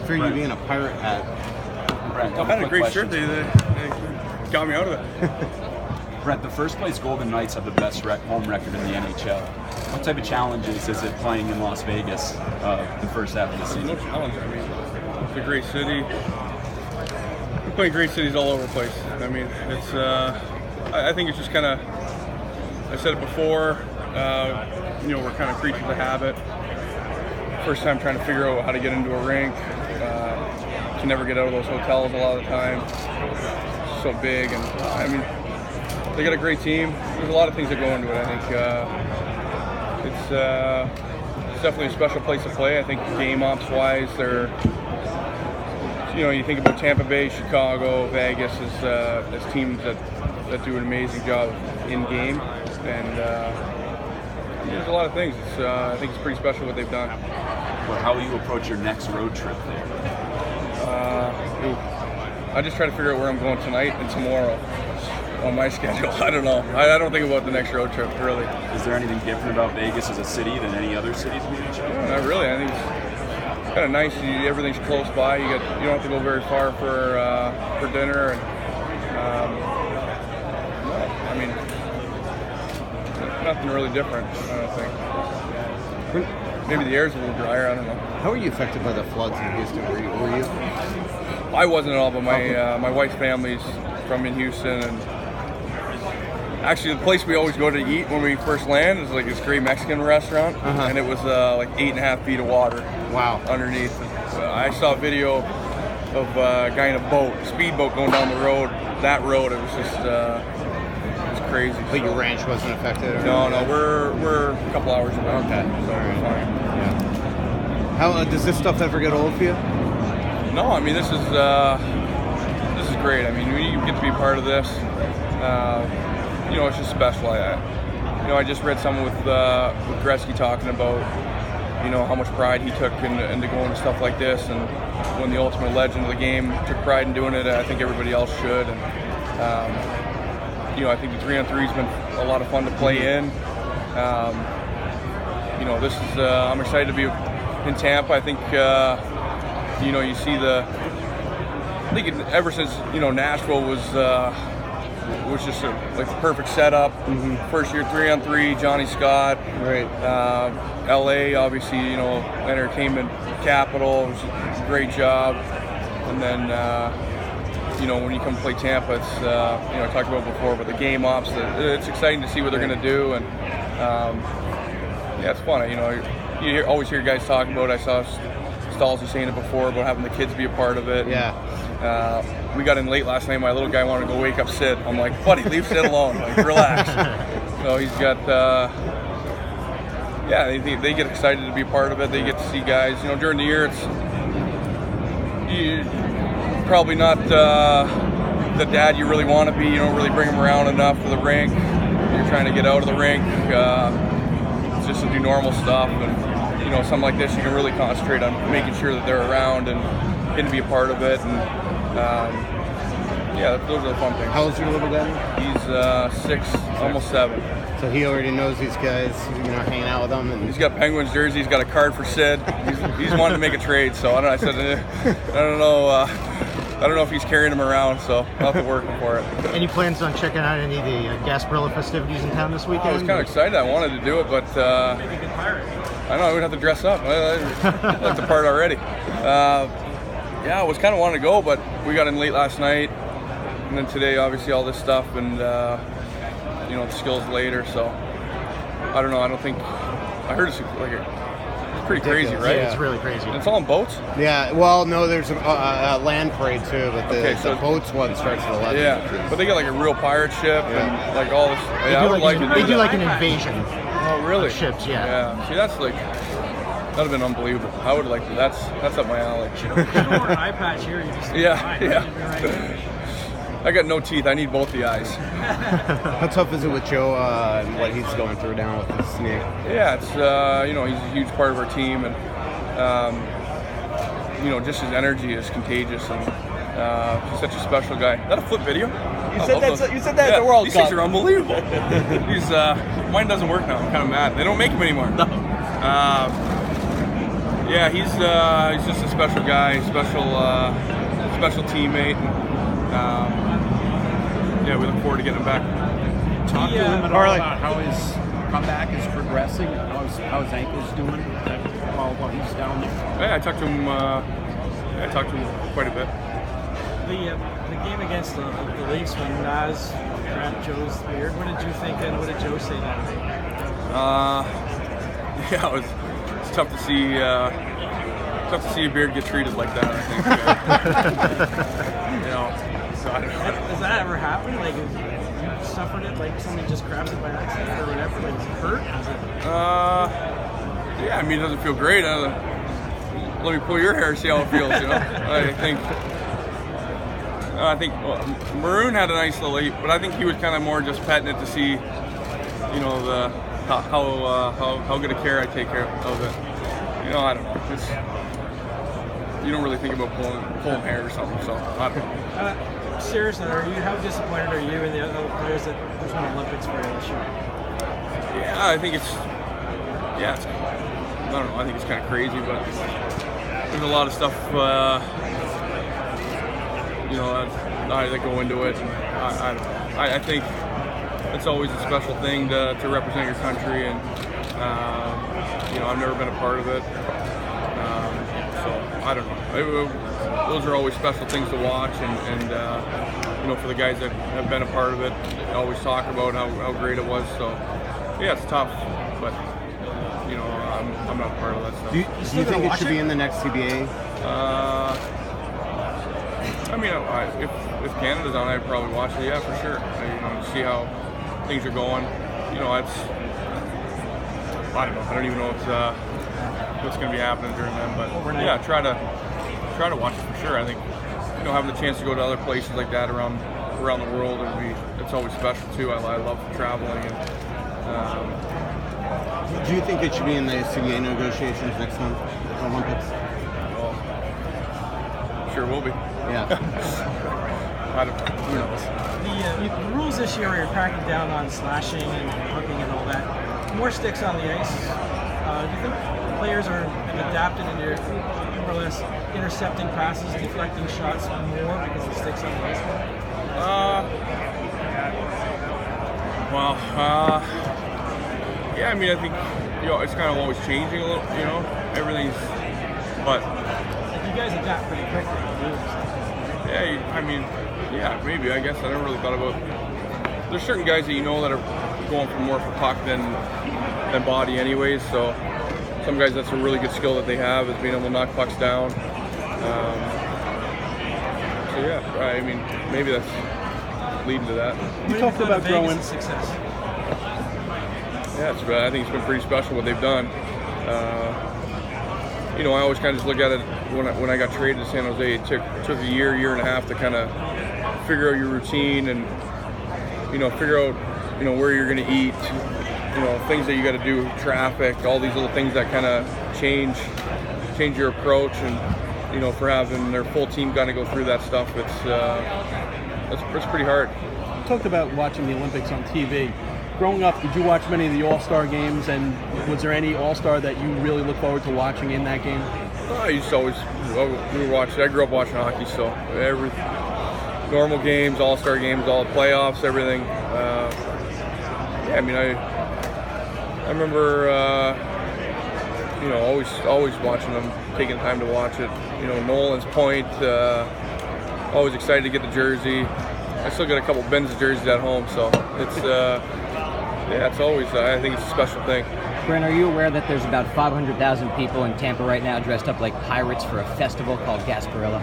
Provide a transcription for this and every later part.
for you being a Pirate hat? Brent, I had a great shirt. They got me out of it. Brent, the first place Golden Knights have the best home record in the NHL. What type of challenges is it playing in Las Vegas the first half of the season? No challenge. I mean, it's a great city. We're playing great cities all over the place. I mean, it's. I think it's just kind of. I said it before. We're kind of creatures of habit. First time trying to figure out how to get into a rink. Can never get out of those hotels a lot of the time. It's so big, and I mean, they got a great team. There's a lot of things that go into it. I think it's definitely a special place to play. I think game ops wise, they're. You think about Tampa Bay, Chicago, Vegas as teams that do an amazing job in game, and there's a lot of things. I think it's pretty special what they've done. Well, how will you approach your next road trip there? I just try to figure out where I'm going tonight and tomorrow on my schedule. I don't know. I don't think about the next road trip really. Is there anything different about Vegas as a city than any other cities in the NHL? No, not really. I think it's kind of nice. Everything's close by. You don't have to go very far for dinner. And I mean, nothing really different. I don't think. Maybe the air's a little drier. I don't know. How were you affected by the floods in Houston? Were you? I wasn't at all, but my wife's family's from in Houston, and actually the place we always go to eat when we first land is like this great Mexican restaurant, and it was like 8.5 feet of water. Wow. Underneath. I saw a video of a guy in a speedboat going down the road. That road, it was just it was crazy. But your ranch wasn't affected? Or no, we're a couple hours away. Okay. So we're fine. Yeah. How does this stuff ever get old for you? No, I mean this is great. I mean, when you get to be part of this, it's just special. I just read something with Gretzky talking about, how much pride he took into going to stuff like this, and when the ultimate legend of the game took pride in doing it, I think everybody else should. And I think the 3-on-3 has been a lot of fun to play in. This is I'm excited to be in Tampa. I think you see I think ever since Nashville was just like the perfect setup. First year 3-on-3, Johnny Scott. Right. LA, obviously, entertainment capital. It was a great job. And then when you come play Tampa, it's I talked about it before, but the game ops. It's exciting to see what they're going to do, and it's fun. You always hear guys talking about it. I saw Stalzy saying it before about having the kids be a part of it. Yeah. We got in late last night. My little guy wanted to go wake up Sid. I'm like, buddy, leave Sid alone. Like, relax. So he's got, they get excited to be a part of it. They get to see guys. During the year, it's probably not the dad you really want to be. You don't really bring them around enough for the rink. You're trying to get out of the rink. It's just to do normal stuff. And, something like this, you can really concentrate on making sure that they're around and getting to be a part of it. And those are the fun things. How old's your little guy? He's 6, almost 7. So he already knows these guys, hanging out with them. And he's got Penguins jersey. He's got a card for Sid. He's wanted to make a trade, so I don't know. I don't know if he's carrying him around, so I'll have to work for it. Any plans on checking out any of the Gasparilla festivities in town this weekend? I was kind of excited. I wanted to do it, but I know I would have to dress up. I like the part already. I was kind of wanting to go, but we got in late last night, and then today, obviously, all this stuff, and the skills later. So I don't know. I don't think I heard it's pretty crazy, right? Yeah, it's really crazy. And it's all on boats? Yeah, well, no, there's a land parade too, but the boats one starts at 11. Yeah, but they got like a real pirate ship and like all this. They do like an invasion. Oh, really? Of ships, yeah. Yeah. See, that's like, that would have been unbelievable. I would like that. That's up my alley. You don't wear an eye patch here. You just Yeah. I got no teeth. I need both the eyes. How tough is it with Joe and what he's going through now with his knee? Yeah, it's he's a huge part of our team, and just his energy is contagious, and he's such a special guy. Is that a flip video? You said that at the World These Cup. things are unbelievable. Mine doesn't work now. I'm kind of mad. They don't make them anymore. No. Yeah, he's just a special guy, special teammate. And, yeah, we look forward to getting him back. Talk to him at all about how his comeback is progressing, how his ankle's doing while he's down there. Yeah, I talked to him. I talked to him quite a bit. The game against the Leafs when Naz grabbed Joe's beard, what did you think and what did Joe say that night? Yeah, it's tough to see. Tough to see a beard get treated like that. I think. You know, so I don't know. Has that ever happened? Like, you suffered it, like somebody just grabs it by accident or whatever? Like, is it hurt? Yeah, I mean, it doesn't feel great. Let me pull your hair, see how it feels. You know, I think well, Maroon had a nice little leap, but I think he was kind of more just petting it to see, you know, how good a care I take care of it. You know, I don't know. You don't really think about pulling hair or something, so I don't know. Seriously, how disappointed are you and the other players that there's no Olympics for you this year? Yeah, I think it's I don't know. I think it's kind of crazy, but there's a lot of stuff, you know, that go into it. I think it's always a special thing to represent your country, and you know, I've never been a part of it, so I don't know. Those are always special things to watch, and you know, for the guys that have been a part of it, they always talk about how great it was. So yeah, it's tough, but you know, I'm not a part of that stuff. Do you think it should be in the next CBA? I mean, if Canada's on, I'd probably watch it. Yeah, for sure. You know, see how things are going. You know, I don't know. I don't even know what's going to be happening during them. But yeah, try to watch it for sure. I think, you know, having the chance to go to other places like that around the world, it's always special too. I love traveling. And do you think it should be in the CBA negotiations next month, Olympics? Well, sure will be. Yeah. I don't know. Who knows? The rules this year are cracking down on slashing and hooking and all that. More sticks on the ice. Do you think players have adapted and you're more or less intercepting passes, deflecting shots more because of sticks on the ice? Yeah, I mean, I think, you know, it's kind of always changing a little, you know, everything's, but. You guys adapt pretty quickly. Yeah, I mean, yeah, maybe, I guess. I never really thought about, there's certain guys that you know that are going for more for puck than body anyways, so some guys, that's a really good skill that they have, is being able to knock pucks down. So yeah, I mean, maybe that's leading to that. You talked about growing success. Yeah, I think it's been pretty special what they've done. You know, I always kind of just look at it when I got traded to San Jose. It took a year and a half to kind of figure out your routine and, you know, figure out, you know, where you're going to eat, you know, things that you got to do, traffic, all these little things that kind of change your approach. And, you know, for having their full team kind of go through that stuff, it's pretty hard. You talked about watching the Olympics on TV. Growing up, did you watch many of the All-Star games, and was there any All-Star that you really look forward to watching in that game? I used to always, I grew up watching hockey, so every normal games, All-Star games, all the playoffs, everything. Yeah, I mean, I remember, you know, always watching them, taking time to watch it. You know, Nolan's point, always excited to get the jersey. I still got a couple bins of jerseys at home, so it's, yeah, it's always, I think it's a special thing. Brent, are you aware that there's about 500,000 people in Tampa right now dressed up like pirates for a festival called Gasparilla?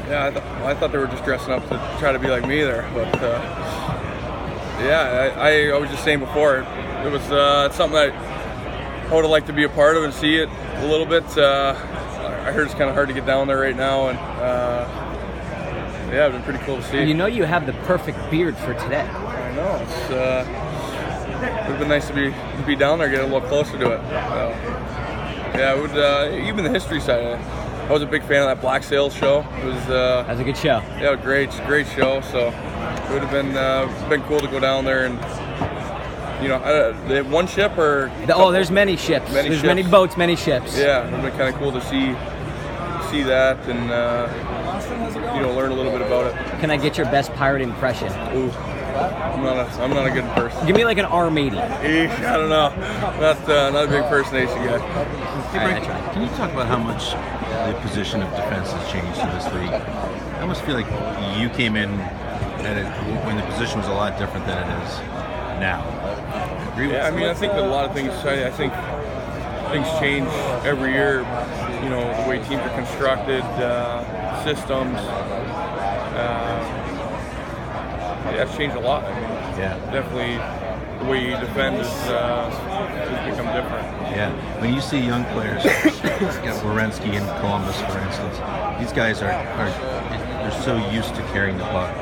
Yeah, I thought they were just dressing up to try to be like me there, but yeah, I was just saying before, it was it's something that I would have liked to be a part of and see it a little bit. I heard it's kind of hard to get down there right now, and yeah, it's been pretty cool to see. You know, you have the perfect beard for today. I know. It would have been nice to be down there, get a little closer to it. Yeah, it would. Even the history side. I was a big fan of that Black Sails show. It was. That was a good show. Yeah, great show. So it would have been cool to go down there and You know, they have one ship or? There's many ships. Many there's ships. many boats, many ships. Yeah, it'd be kind of cool to see that and learn a little bit about it. Can I get your best pirate impression? Ooh, I'm not a good person. Give me like an R-80. I don't know. Not a big impersonation guy. Hey, Brent, can you talk about how much the position of defense has changed in this league? I almost feel like you came in when the position was a lot different than it is now. Agree with I mean, I think that a lot of things. I think things change every year. You know, the way teams are constructed, systems. It's changed a lot. I mean, definitely the way you defend has become different. Yeah, when you see young players, Werenski in Columbus, for instance, these guys they're so used to carrying the puck,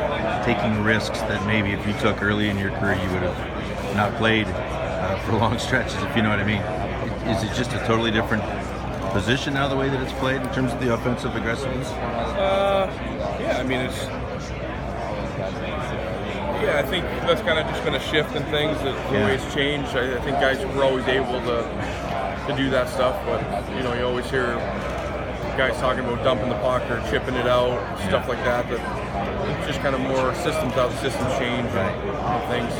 taking risks that maybe if you took early in your career you would have not played for long stretches, if you know what I mean. Is it just a totally different position now, the way that it's played in terms of the offensive aggressiveness? I mean, I think that's kind of just been a shift in things, the way it's changed. I think guys were always able to do that stuff, but you always hear guys talking about dumping the puck or chipping it out, stuff like that. That it's just kind of more systems, how the systems change and things.